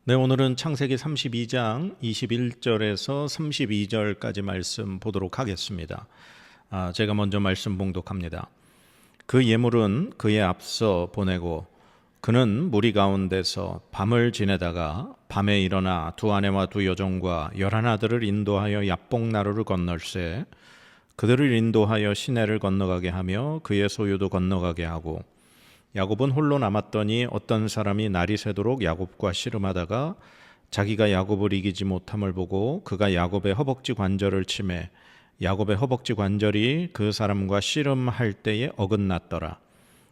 네, 오늘은 창세기 32장 21절에서 32절까지 말씀 보도록 하겠습니다. 제가 먼저 말씀 봉독합니다. 그 예물은 그에 앞서 보내고 그는 무리 가운데서 밤을 지내다가 밤에 일어나 두 아내와 두 여종과 11아들을 인도하여 야복나루를 건널세 그들을 인도하여 시내를 건너가게 하며 그의 소유도 건너가게 하고 야곱은 홀로 남았더니 어떤 사람이 날이 새도록 야곱과 씨름하다가 자기가 야곱을 이기지 못함을 보고 그가 야곱의 허벅지 관절을 치매 야곱의 허벅지 관절이 그 사람과 씨름할 때에 어긋났더라.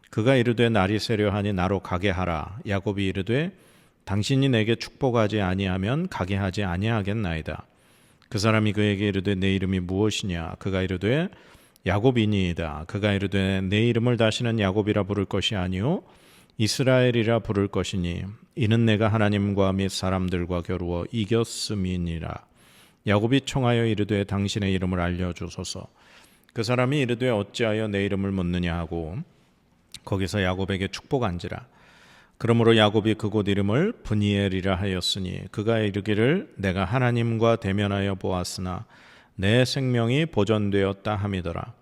그가 이르되 날이 새려 하니 나로 가게 하라. 야곱이 이르되 당신이 내게 축복하지 아니하면 가게 하지 아니하겠나이다. 그 사람이 그에게 이르되 내 이름이 무엇이냐. 그가 이르되 야곱이니이다. 그가 이르되 내 이름을 다시는 야곱이라 부를 것이 아니요 이스라엘이라 부를 것이니 이는 내가 하나님과 및 사람들과 겨루어 이겼음이니라. 야곱이 청하여 이르되 당신의 이름을 알려주소서. 그 사람이 이르되 어찌하여 내 이름을 묻느냐 하고 거기서 야곱에게 축복한지라. 그러므로 야곱이 그곳 이름을 브니엘이라 하였으니 그가 이르기를 내가 하나님과 대면하여 보았으나 내 생명이 보존되었다 함이더라.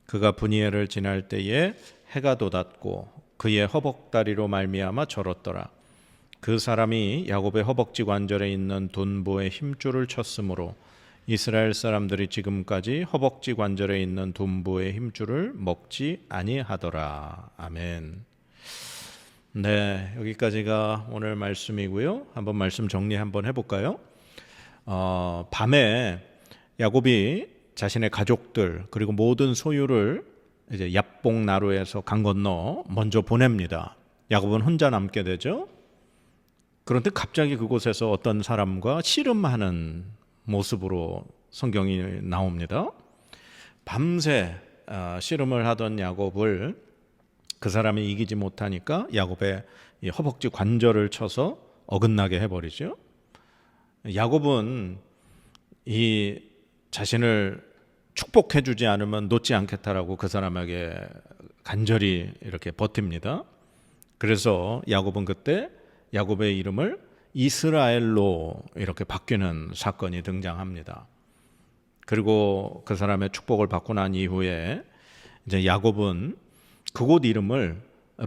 그가 브니엘을 지날 때에 해가 돋았고 그의 허벅다리로 말미암아 절었더라. 그 사람이 야곱의 허벅지 관절에 있는 둔부의 힘줄을 쳤으므로 이스라엘 사람들이 지금까지 허벅지 관절에 있는 둔부의 힘줄을 먹지 아니하더라. 아멘. 네, 여기까지가 오늘 말씀이고요. 한번 말씀 정리 한번 해볼까요? 밤에 야곱이 자신의 가족들 그리고 모든 소유를 이제 야복나루에서 강 건너 먼저 보냅니다. 야곱은 혼자 남게 되죠. 그런데 갑자기 그곳에서 어떤 사람과 씨름하는 모습으로 성경이 나옵니다. 밤새 씨름을 하던 야곱을 그 사람이 이기지 못하니까 야곱의 허벅지 관절을 쳐서 어긋나게 해버리죠. 야곱은 이 자신을 축복해주지 않으면 놓지 않겠다라고 그 사람에게 간절히 이렇게 버팁니다. 그래서 야곱은 그때 야곱의 이름을 이스라엘로 이렇게 바뀌는 사건이 등장합니다. 그리고 그 사람의 축복을 받고 난 이후에 이제 야곱은 그곳 이름을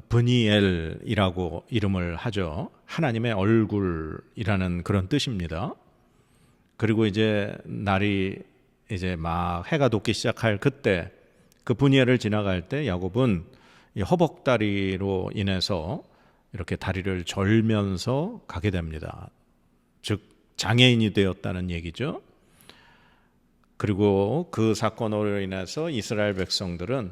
브니엘이라고 이름을 하죠. 하나님의 얼굴이라는 그런 뜻입니다. 그리고 이제 날이 이제 막 해가 돋기 시작할 그때 그 브니엘을 지나갈 때 야곱은 이 허벅다리로 인해서 이렇게 다리를 절면서 가게 됩니다. 즉 장애인이 되었다는 얘기죠. 그리고 그 사건으로 인해서 이스라엘 백성들은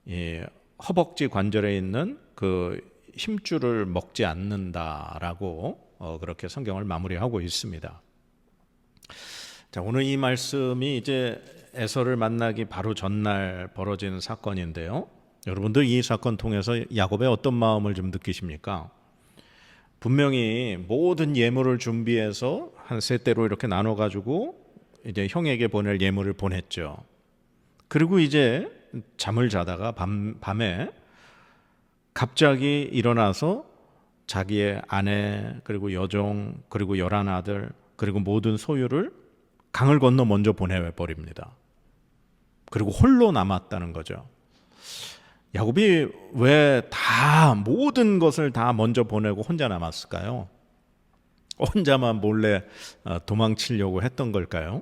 이 허벅지 관절에 있는 그 힘줄을 먹지 않는다라고 그렇게 성경을 마무리하고 있습니다. 자, 오늘 이 말씀이 이제 에서를 만나기 바로 전날 벌어진 사건인데요. 여러분들 이 사건 통해서 야곱의 어떤 마음을 좀 느끼십니까? 분명히 모든 예물을 준비해서 한 세 대로 이렇게 나눠 가지고 이제 형에게 보낼 예물을 보냈죠. 그리고 이제 잠을 자다가 밤에 갑자기 일어나서 자기의 아내 그리고 여종 그리고 11아들 그리고 모든 소유를 강을 건너 먼저 보내버립니다. 그리고 홀로 남았다는 거죠. 야곱이 왜 다 모든 것을 다 먼저 보내고 혼자 남았을까요? 혼자만 몰래 도망치려고 했던 걸까요?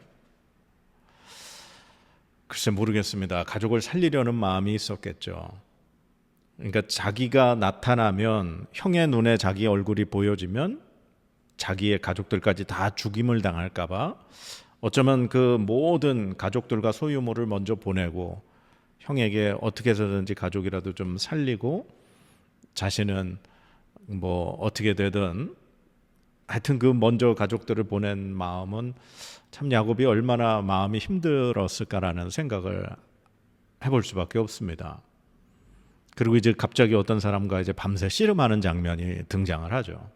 글쎄 모르겠습니다. 가족을 살리려는 마음이 있었겠죠. 그러니까 자기가 나타나면 형의 눈에 자기 얼굴이 보여지면 자기의 가족들까지 다 죽임을 당할까 봐 어쩌면 그 모든 가족들과 소유물을 먼저 보내고 형에게 어떻게 해서든지 가족이라도 좀 살리고 자신은 뭐 어떻게 되든 하여튼 그 먼저 가족들을 보낸 마음은 참 야곱이 얼마나 마음이 힘들었을까라는 생각을 해볼 수밖에 없습니다. 그리고 이제 갑자기 어떤 사람과 이제 밤새 씨름하는 장면이 등장을 하죠.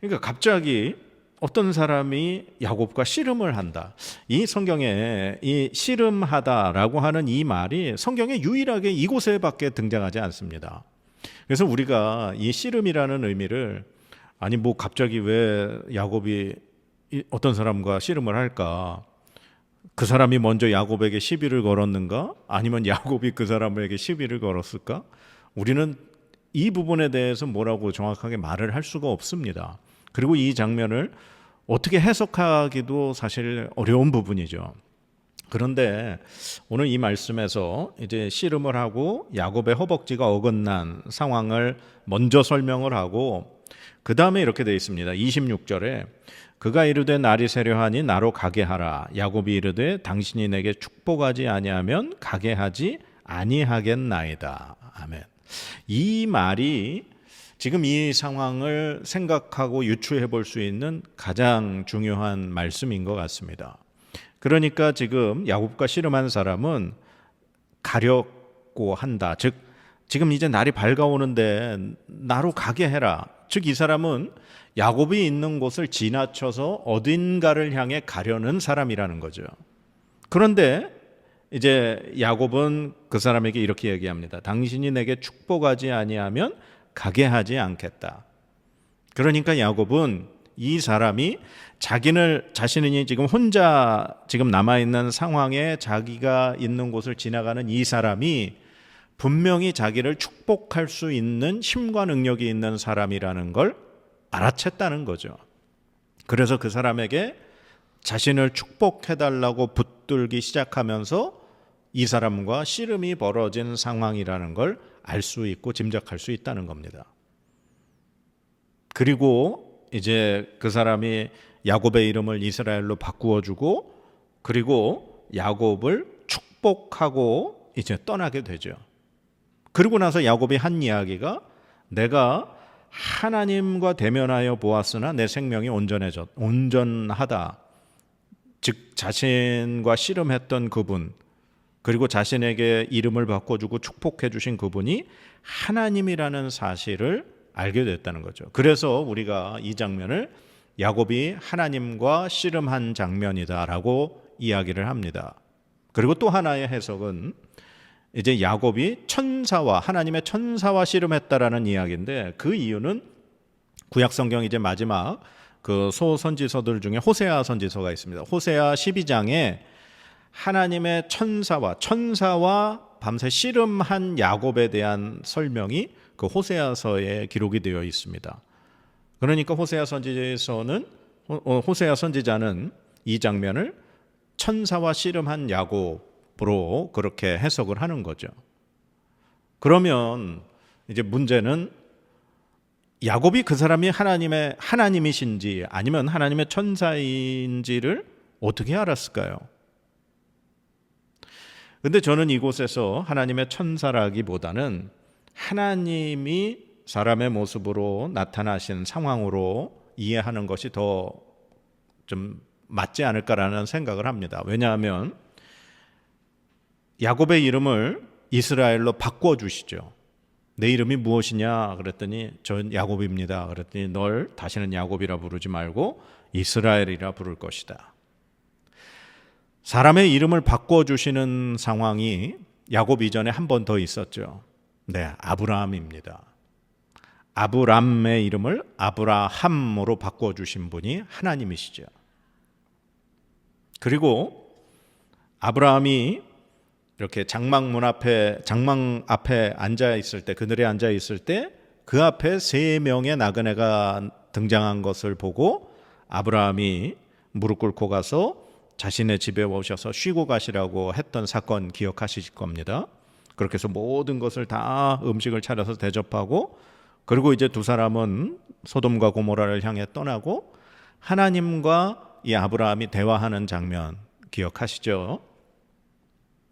그러니까 갑자기 어떤 사람이 야곱과 씨름을 한다. 이 성경에 이 씨름하다라고 하는 이 말이 성경에 유일하게 이곳에밖에 등장하지 않습니다. 그래서 우리가 이 씨름이라는 의미를 아니 뭐 갑자기 왜 야곱이 어떤 사람과 씨름을 할까? 그 사람이 먼저 야곱에게 시비를 걸었는가? 아니면 야곱이 그 사람에게 시비를 걸었을까? 우리는 이 부분에 대해서 뭐라고 정확하게 말을 할 수가 없습니다. 그리고 이 장면을 어떻게 해석하기도 사실 어려운 부분이죠. 그런데 오늘 이 말씀에서 이제 씨름을 하고 야곱의 허벅지가 어긋난 상황을 먼저 설명을 하고 그 다음에 이렇게 되어 있습니다. 26절에 그가 이르되 날이 세려하니 나로 가게 하라. 야곱이 이르되 당신이 내게 축복하지 아니하면 가게 하지 아니하겠나이다. 아멘. 이 말이 지금 이 상황을 생각하고 유추해 볼 수 있는 가장 중요한 말씀인 것 같습니다. 그러니까 지금 야곱과 씨름한 사람은 가려고 한다. 즉 지금 이제 날이 밝아오는데 나로 가게 해라. 즉 이 사람은 야곱이 있는 곳을 지나쳐서 어딘가를 향해 가려는 사람이라는 거죠. 그런데 이제 야곱은 그 사람에게 이렇게 얘기합니다. 당신이 내게 축복하지 아니하면 가게 하지 않겠다. 그러니까 야곱은 이 사람이 자신이 지금 혼자 지금 남아있는 상황에 자기가 있는 곳을 지나가는 이 사람이 분명히 자기를 축복할 수 있는 힘과 능력이 있는 사람이라는 걸 알아챘다는 거죠. 그래서 그 사람에게 자신을 축복해달라고 붙들기 시작하면서 이 사람과 씨름이 벌어진 상황이라는 걸 알 수 있고 짐작할 수 있다는 겁니다. 그리고 이제 그 사람이 야곱의 이름을 이스라엘로 바꾸어주고 그리고 야곱을 축복하고 이제 떠나게 되죠. 그리고 나서 야곱이 한 이야기가 내가 하나님과 대면하여 보았으나 내 생명이 온전하다. 즉 자신과 씨름했던 그분 그리고 자신에게 이름을 바꿔주고 축복해 주신 그분이 하나님이라는 사실을 알게 됐다는 거죠. 그래서 우리가 이 장면을 야곱이 하나님과 씨름한 장면이다라고 이야기를 합니다. 그리고 또 하나의 해석은 이제 야곱이 하나님의 천사와 씨름했다라는 이야기인데 그 이유는 구약 성경 이제 마지막 그 소선지서들 중에 호세아 선지서가 있습니다. 호세아 12장에 하나님의 천사와 밤새 씨름한 야곱에 대한 설명이 그 호세아서에 기록이 되어 있습니다. 그러니까 호세아 선지자는 이 장면을 천사와 씨름한 야곱으로 그렇게 해석을 하는 거죠. 그러면 이제 문제는 야곱이 그 사람이 하나님이신지 아니면 하나님의 천사인지를 어떻게 알았을까요? 근데 저는 이곳에서 하나님의 천사라기보다는 하나님이 사람의 모습으로 나타나신 상황으로 이해하는 것이 더 좀 맞지 않을까라는 생각을 합니다. 왜냐하면 야곱의 이름을 이스라엘로 바꿔주시죠. 내 이름이 무엇이냐 그랬더니 전 야곱입니다. 그랬더니 널 다시는 야곱이라 부르지 말고 이스라엘이라 부를 것이다. 사람의 이름을 바꿔주시는 상황이 야곱 이전에 한 번 더 있었죠. 네, 아브라함입니다. 아브람의 이름을 아브라함으로 바꿔주신 분이 하나님이시죠. 그리고 아브라함이 이렇게 장막 앞에 앉아 있을 때, 그늘에 앉아 있을 때 그 앞에 3명의 나그네가 등장한 것을 보고 아브라함이 무릎 꿇고 가서 자신의 집에 오셔서 쉬고 가시라고 했던 사건 기억하실 겁니다. 그렇게 해서 모든 것을 다 음식을 차려서 대접하고 그리고 이제 두 사람은 소돔과 고모라를 향해 떠나고 하나님과 이 아브라함이 대화하는 장면 기억하시죠?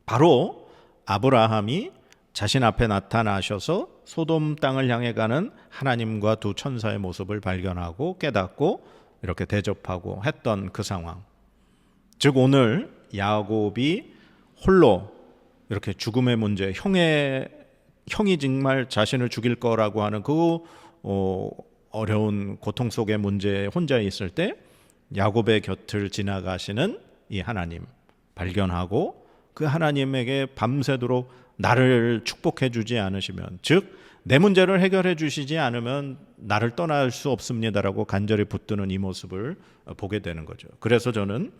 바로 아브라함이 자신 앞에 나타나셔서 소돔 땅을 향해 가는 하나님과 두 천사의 모습을 발견하고 깨닫고 이렇게 대접하고 했던 그 상황. 즉 오늘 야곱이 홀로 이렇게 죽음의 문제, 형이 정말 자신을 죽일 거라고 하는 그 어려운 고통 속의 문제에 혼자 있을 때 야곱의 곁을 지나가시는 이 하나님 발견하고 그 하나님에게 밤새도록 나를 축복해 주지 않으시면, 즉 내 문제를 해결해 주시지 않으면 나를 떠날 수 없습니다라고 간절히 붙드는 이 모습을 보게 되는 거죠. 그래서 저는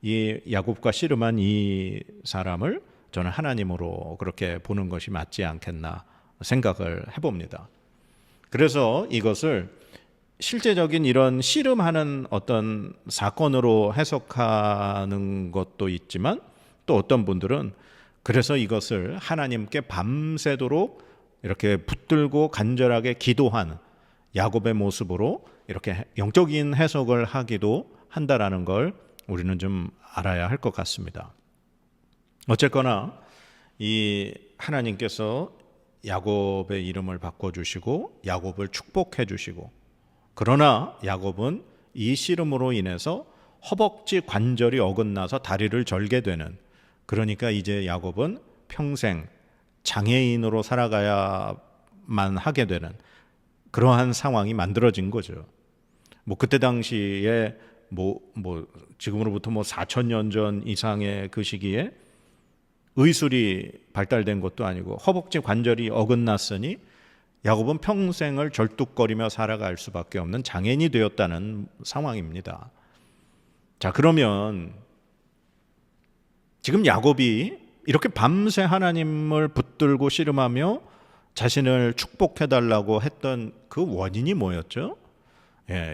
이 야곱과 씨름한 이 사람을 저는 하나님으로 그렇게 보는 것이 맞지 않겠나 생각을 해봅니다. 그래서 이것을 실제적인 이런 씨름하는 어떤 사건으로 해석하는 것도 있지만 또 어떤 분들은 그래서 이것을 하나님께 밤새도록 이렇게 붙들고 간절하게 기도한 야곱의 모습으로 이렇게 영적인 해석을 하기도 한다라는 걸 우리는 좀 알아야 할 것 같습니다. 어쨌거나 이 하나님께서 야곱의 이름을 바꿔주시고 야곱을 축복해 주시고, 그러나 야곱은 이 씨름으로 인해서 허벅지 관절이 어긋나서 다리를 절게 되는, 그러니까 이제 야곱은 평생 장애인으로 살아가야만 하게 되는 그러한 상황이 만들어진 거죠. 뭐 그때 당시에 지금으로부터 4,000년 전 이상의 그 시기에 의술이 발달된 것도 아니고 허벅지 관절이 어긋났으니 야곱은 평생을 절뚝거리며 살아갈 수밖에 없는 장애인이 되었다는 상황입니다. 자, 그러면 지금 야곱이 이렇게 밤새 하나님을 붙들고 씨름하며 자신을 축복해달라고 했던 그 원인이 뭐였죠?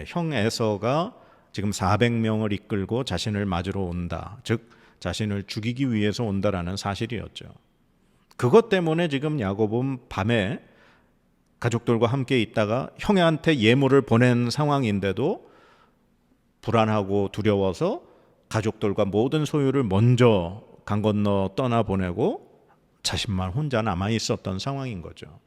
형 에서가 지금 400명을 이끌고 자신을 맞으러 온다, 즉 자신을 죽이기 위해서 온다라는 사실이었죠. 그것 때문에 지금 야곱은 밤에 가족들과 함께 있다가 형한테 예물을 보낸 상황인데도 불안하고 두려워서 가족들과 모든 소유를 먼저 강 건너 떠나보내고 자신만 혼자 남아 있었던 상황인 거죠.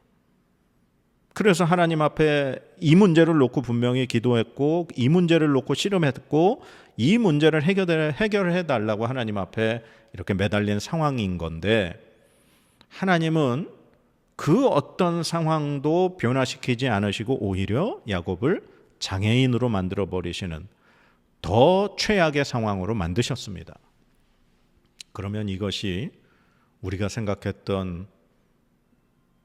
그래서 하나님 앞에 이 문제를 놓고 분명히 기도했고, 이 문제를 놓고 씨름했고, 이 문제를 해결해 달라고 하나님 앞에 이렇게 매달린 상황인 건데, 하나님은 그 어떤 상황도 변화시키지 않으시고 오히려 야곱을 장애인으로 만들어 버리시는 더 최악의 상황으로 만드셨습니다. 그러면 이것이 우리가 생각했던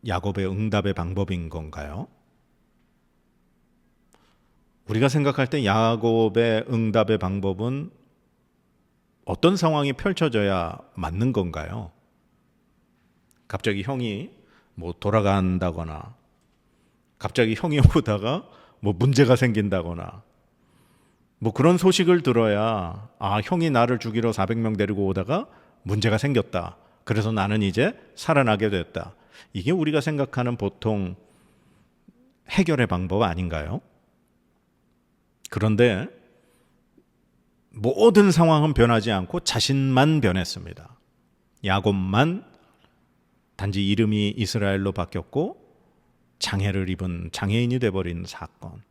야곱의 응답의 방법인 건가요? 우리가 생각할 때 야곱의 응답의 방법은 어떤 상황이 펼쳐져야 맞는 건가요? 갑자기 형이 돌아간다거나, 갑자기 형이 오다가 문제가 생긴다거나, 그런 소식을 들어야 형이 나를 죽이러 400명 데리고 오다가 문제가 생겼다, 그래서 나는 이제 살아나게 됐다. 이게 우리가 생각하는 보통 해결의 방법 아닌가요? 그런데 모든 상황은 변하지 않고 자신만 변했습니다. 야곱만 단지 이름이 이스라엘로 바뀌었고 장애를 입은 장애인이 되어버린 사건.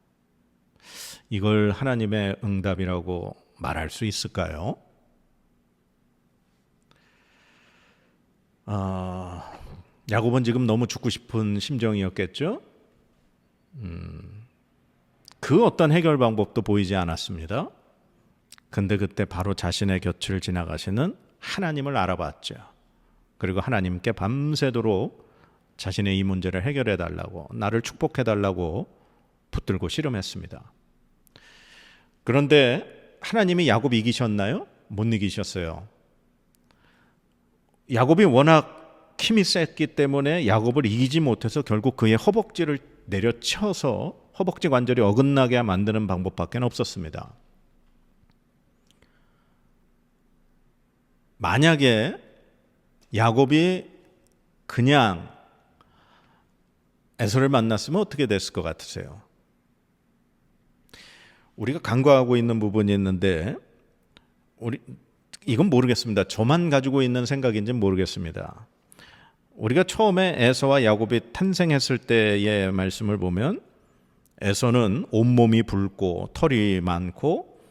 이걸 하나님의 응답이라고 말할 수 있을까요? 야곱은 지금 너무 죽고 싶은 심정이었겠죠? 그 어떤 해결 방법도 보이지 않았습니다. 근데 그때 바로 자신의 곁을 지나가시는 하나님을 알아봤죠. 그리고 하나님께 밤새도록 자신의 이 문제를 해결해 달라고, 나를 축복해 달라고 붙들고 씨름했습니다. 그런데 하나님이 야곱 이기셨나요? 못 이기셨어요. 야곱이 워낙 힘이 셌기 때문에 야곱을 이기지 못해서 결국 그의 허벅지를 내려쳐서 허벅지 관절이 어긋나게 만드는 방법밖에 없었습니다. 만약에 야곱이 그냥 에서를 만났으면 어떻게 됐을 것 같으세요? 우리가 간과하고 있는 부분이 있는데, 이건 모르겠습니다. 저만 가지고 있는 생각인지는 모르겠습니다. 우리가 처음에 에서와 야곱이 탄생했을 때의 말씀을 보면 에서는 온몸이 붉고 털이 많고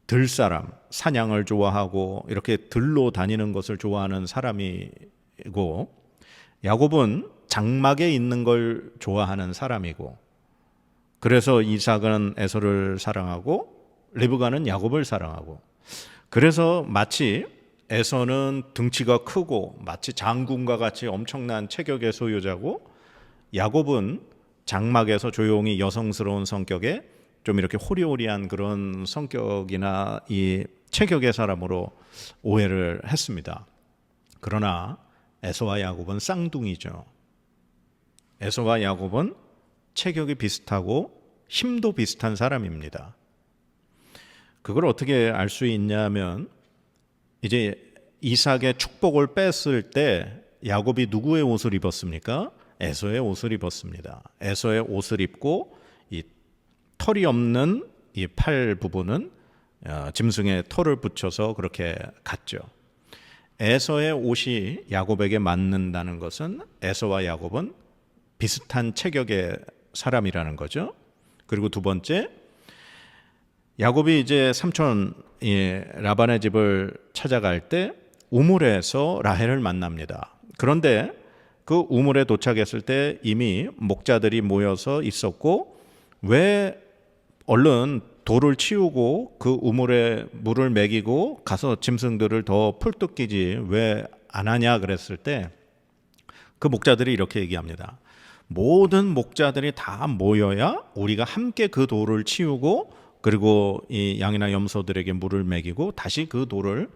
들사람, 사냥을 좋아하고 이렇게 들로 다니는 것을 좋아하는 사람이고, 야곱은 장막에 있는 걸 좋아하는 사람이고, 그래서 이삭은 에서를 사랑하고 리브가는 야곱을 사랑하고, 그래서 마치 에서는 등치가 크고 마치 장군과 같이 엄청난 체격의 소유자고, 야곱은 장막에서 조용히 여성스러운 성격에 좀 이렇게 호리호리한 그런 성격이나 이 체격의 사람으로 오해를 했습니다. 그러나 에서와 야곱은 쌍둥이죠. 에서와 야곱은 체격이 비슷하고 힘도 비슷한 사람입니다. 그걸 어떻게 알 수 있냐면 이제 이삭의 축복을 뺐을 때 야곱이 누구의 옷을 입었습니까? 에서의 옷을 입었습니다. 에서의 옷을 입고 이 털이 없는 이 팔 부분은 짐승의 털을 붙여서 그렇게 갔죠. 에서의 옷이 야곱에게 맞는다는 것은 에서와 야곱은 비슷한 체격의 사람이라는 거죠. 그리고 두 번째, 야곱이 이제 삼촌 라반의 집을 찾아갈 때 우물에서 라헬을 만납니다. 그런데 그 우물에 도착했을 때 이미 목자들이 모여서 있었고, 왜 얼른 돌을 치우고 그 우물에 물을 먹이고 가서 짐승들을 더 풀뜯기지 왜 안 하냐 그랬을 때 그 목자들이 이렇게 얘기합니다. 모든 목자들이 다 모여야 우리가 함께 그 돌을 치우고 그리고 이 양이나 염소들에게 물을 먹이고 다시 그 돌을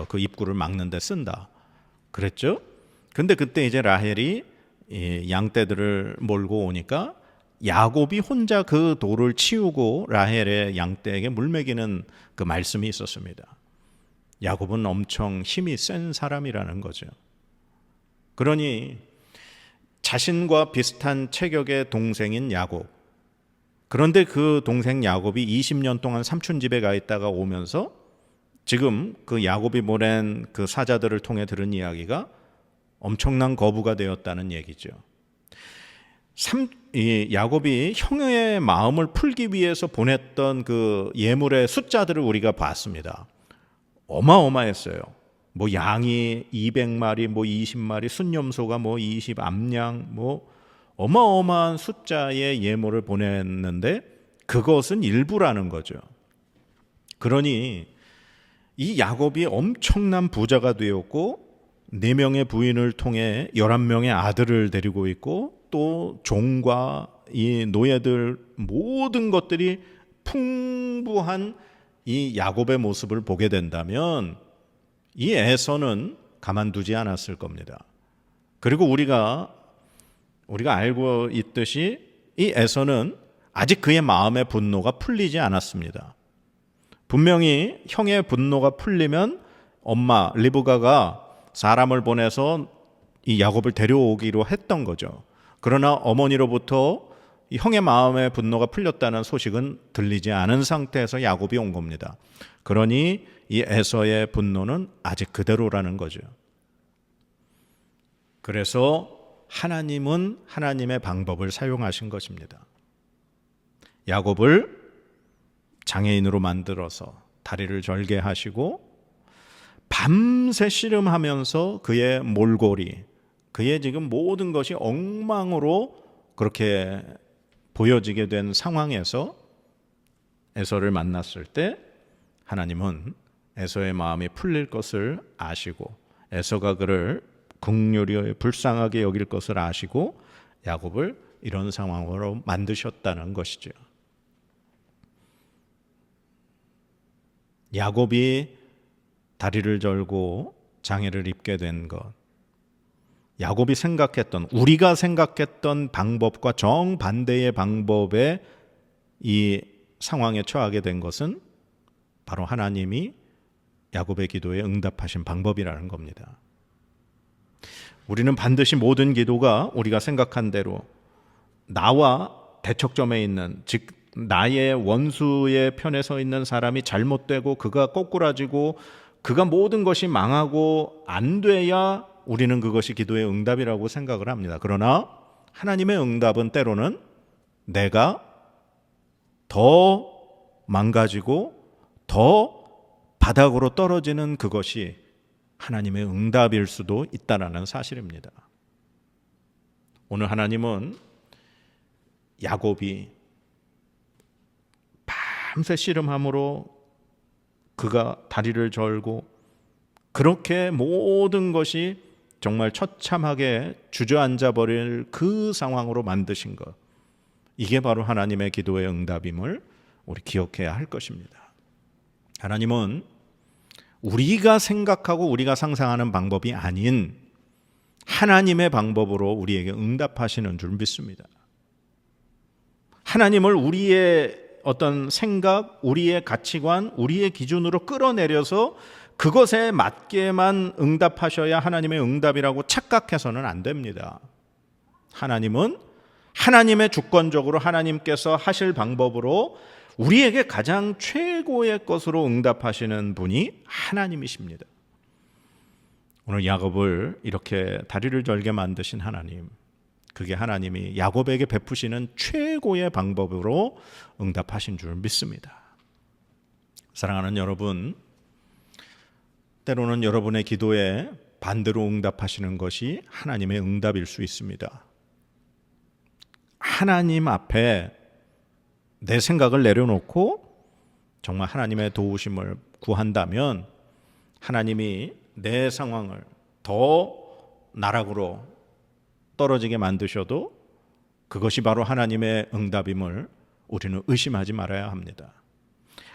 그 입구를 막는 데 쓴다 그랬죠. 근데 그때 이제 라헬이 이 양떼들을 몰고 오니까 야곱이 혼자 그 돌을 치우고 라헬의 양떼에게 물 먹이는 그 말씀이 있었습니다. 야곱은 엄청 힘이 센 사람이라는 거죠. 그러니 자신과 비슷한 체격의 동생인 야곱, 그런데 그 동생 야곱이 20년 동안 삼촌 집에 가 있다가 오면서 지금 그 야곱이 보낸 그 사자들을 통해 들은 이야기가 엄청난 거부가 되었다는 얘기죠. 야곱이 형의 마음을 풀기 위해서 보냈던 그 예물의 숫자들을 우리가 봤습니다. 어마어마했어요. 뭐 양이 200마리, 뭐 20마리, 순염소가 뭐 20, 암양, 뭐 어마어마한 숫자의 예물을 보냈는데 그것은 일부라는 거죠. 그러니 이 야곱이 엄청난 부자가 되었고 4명의 부인을 통해 11명의 아들을 데리고 있고 또 종과 이 노예들 모든 것들이 풍부한 이 야곱의 모습을 보게 된다면 이 에서는 가만두지 않았을 겁니다. 그리고 우리가 알고 있듯이 이 에서는 아직 그의 마음의 분노가 풀리지 않았습니다. 분명히 형의 분노가 풀리면 엄마 리브가가 사람을 보내서 이 야곱을 데려오기로 했던 거죠. 그러나 어머니로부터 형의 마음의 분노가 풀렸다는 소식은 들리지 않은 상태에서 야곱이 온 겁니다. 그러니 이 에서의 분노는 아직 그대로라는 거죠. 그래서 하나님은 하나님의 방법을 사용하신 것입니다. 야곱을 장애인으로 만들어서 다리를 절게 하시고 밤새 씨름하면서 그의 몰골이, 그의 지금 모든 것이 엉망으로 그렇게 보여지게 된 상황에서 에서를 만났을 때 하나님은 에서의 마음이 풀릴 것을 아시고 에서가 그를 긍휼히 불쌍하게 여길 것을 아시고 야곱을 이런 상황으로 만드셨다는 것이죠. 야곱이 다리를 절고 장애를 입게 된 것, 야곱이 생각했던, 우리가 생각했던 방법과 정반대의 방법에 이 상황에 처하게 된 것은 바로 하나님이 야곱의 기도에 응답하신 방법이라는 겁니다. 우리는 반드시 모든 기도가 우리가 생각한 대로 나와 대척점에 있는, 즉 나의 원수의 편에 서 있는 사람이 잘못되고 그가 꼬꾸라지고 그가 모든 것이 망하고 안 돼야 우리는 그것이 기도의 응답이라고 생각을 합니다. 그러나 하나님의 응답은 때로는 내가 더 망가지고 더 바닥으로 떨어지는 그것이 하나님의 응답일 수도 있다는 사실입니다. 오늘 하나님은 야곱이 밤새 씨름함으로 그가 다리를 절고 그렇게 모든 것이 정말 처참하게 주저앉아 버릴 그 상황으로 만드신 것, 이게 바로 하나님의 기도의 응답임을 우리 기억해야 할 것입니다. 하나님은 우리가 생각하고 우리가 상상하는 방법이 아닌 하나님의 방법으로 우리에게 응답하시는 줄 믿습니다. 하나님을 우리의 어떤 생각, 우리의 가치관, 우리의 기준으로 끌어내려서 그것에 맞게만 응답하셔야 하나님의 응답이라고 착각해서는 안 됩니다. 하나님은 하나님의 주권적으로 하나님께서 하실 방법으로 우리에게 가장 최고의 것으로 응답하시는 분이 하나님이십니다. 오늘 야곱을 이렇게 다리를 절게 만드신 하나님, 그게 하나님이 야곱에게 베푸시는 최고의 방법으로 응답하신 줄 믿습니다. 사랑하는 여러분, 때로는 여러분의 기도에 반대로 응답하시는 것이 하나님의 응답일 수 있습니다. 하나님 앞에 내 생각을 내려놓고 정말 하나님의 도우심을 구한다면 하나님이 내 상황을 더 나락으로 떨어지게 만드셔도 그것이 바로 하나님의 응답임을 우리는 의심하지 말아야 합니다.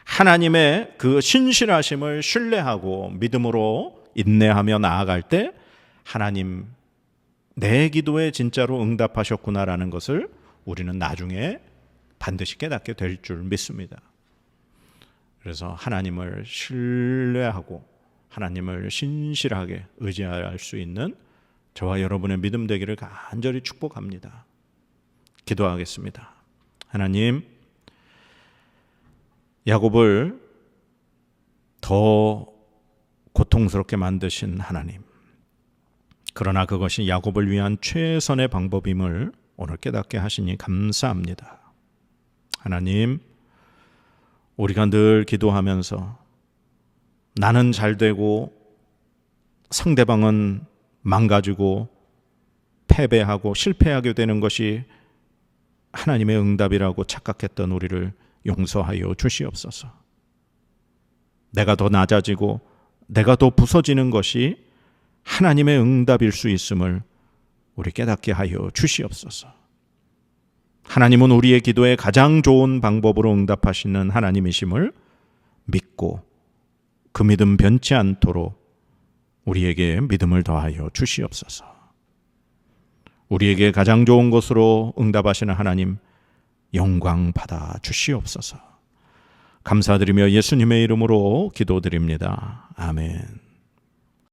하나님의 그 신실하심을 신뢰하고 믿음으로 인내하며 나아갈 때 하나님 내 기도에 진짜로 응답하셨구나라는 것을 우리는 나중에 반드시 깨닫게 될 줄 믿습니다. 그래서 하나님을 신뢰하고 하나님을 신실하게 의지할 수 있는 저와 여러분의 믿음 되기를 간절히 축복합니다. 기도하겠습니다. 하나님, 야곱을 더 고통스럽게 만드신 하나님, 그러나 그것이 야곱을 위한 최선의 방법임을 오늘 깨닫게 하시니 감사합니다. 하나님, 우리가 늘 기도하면서 나는 잘 되고 상대방은 망가지고 패배하고 실패하게 되는 것이 하나님의 응답이라고 착각했던 우리를 용서하여 주시옵소서. 내가 더 낮아지고 내가 더 부서지는 것이 하나님의 응답일 수 있음을 우리 깨닫게 하여 주시옵소서. 하나님은 우리의 기도에 가장 좋은 방법으로 응답하시는 하나님이심을 믿고 그 믿음 변치 않도록 우리에게 믿음을 더하여 주시옵소서. 우리에게 가장 좋은 것으로 응답하시는 하나님 영광 받아 주시옵소서. 감사드리며 예수님의 이름으로 기도드립니다. 아멘.